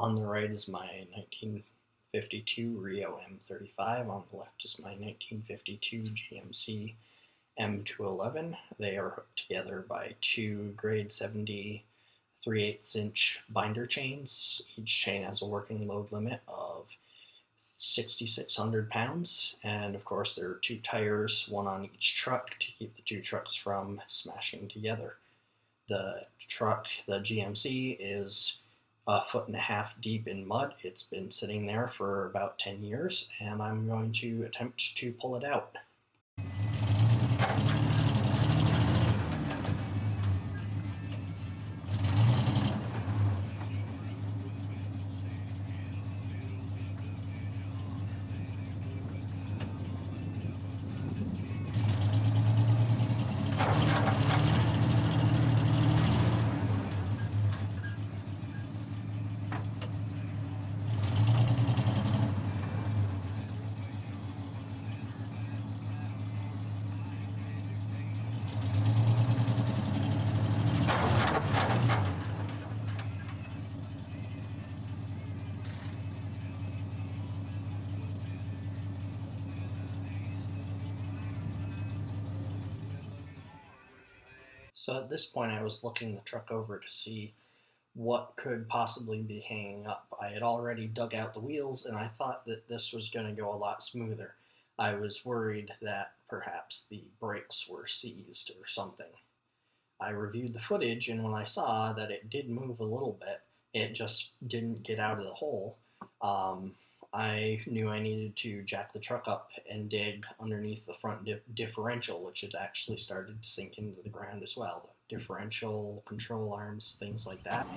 On the right is my 1952 REO M-35. On the left is my 1952 GMC M-211. They are hooked together by two grade 70 3/8" binder chains. Each chain has a working load limit of 6,600 pounds, and of course there are two tires, one on each truck, to keep the two trucks from smashing together. The truck, the GMC, is 1.5 feet deep in mud. It's been sitting there for about 10 years, and I'm going to attempt to pull it out. So at this point I was looking the truck over to see what could possibly be hanging up. I had already dug out the wheels, and I thought that this was going to go a lot smoother. I was worried that perhaps the brakes were seized or something. I reviewed the footage, and when I saw that it did move a little bit, it just didn't get out of the hole. I knew I needed to jack the truck up and dig underneath the front differential, which had actually started to sink into the ground as well. The differential, control arms, things like that.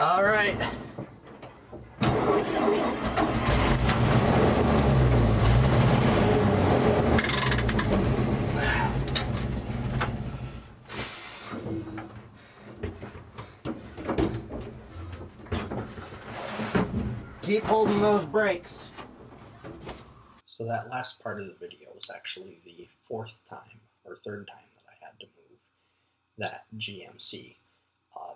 All right. keep holding those brakes. So that last part of the video was actually the fourth time or third time that I had to move that GMC.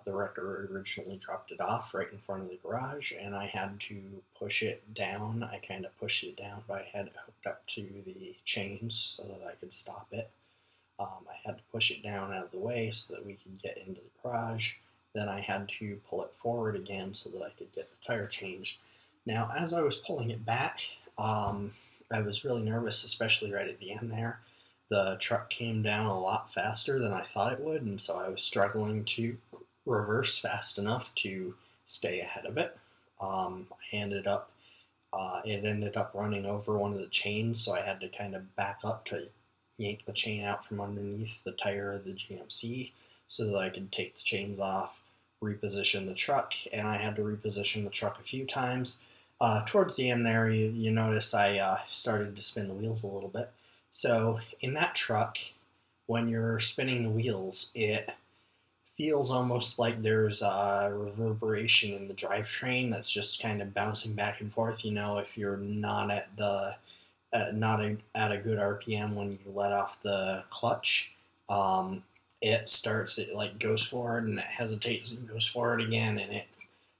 The wrecker originally dropped it off right in front of the garage, and I had to push it down. I kind of pushed it down, but I had it hooked up to the chains so that I could stop it. I had to push it down out of the way so that we could get into the garage. Then I had to pull it forward again so that I could get the tire changed. Now, as I was pulling it back, I was really nervous, especially right at the end there. The truck came down a lot faster than I thought it would, and so I was struggling to reverse fast enough to stay ahead of it. It ended up running over one of the chains, so I had to kind of back up to yank the chain out from underneath the tire of the GMC so that I could take the chains off, reposition the truck, and I had to reposition the truck a few times. Towards the end there, you notice I started to spin the wheels a little bit. So in that truck, when you're spinning the wheels, it feels almost like there's a reverberation in the drivetrain that's just kind of bouncing back and forth. You know, if you're not at a good RPM when you let off the clutch, it like goes forward and it hesitates and goes forward again, and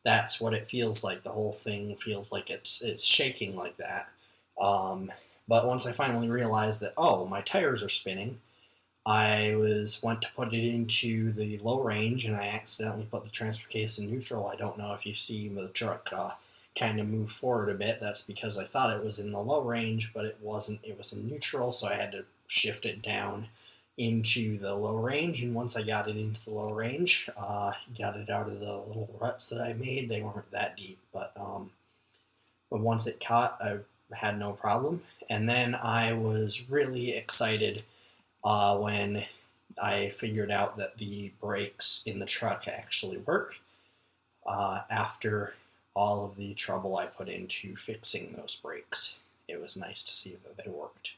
that's what it feels like. The whole thing feels like it's shaking like that. But once I finally realized that, oh, my tires are spinning, I went to put it into the low range, and I accidentally put the transfer case in neutral. I don't know if you see the truck kind of move forward a bit. That's because I thought it was in the low range, but it wasn't. It was in neutral, so I had to shift it down into the low range. And once I got it into the low range, got it out of the little ruts that I made. They weren't that deep, but once it caught, I had no problem. And then I was really excited when I figured out that the brakes in the truck actually work after all of the trouble I put into fixing those brakes. It was nice to see that they worked.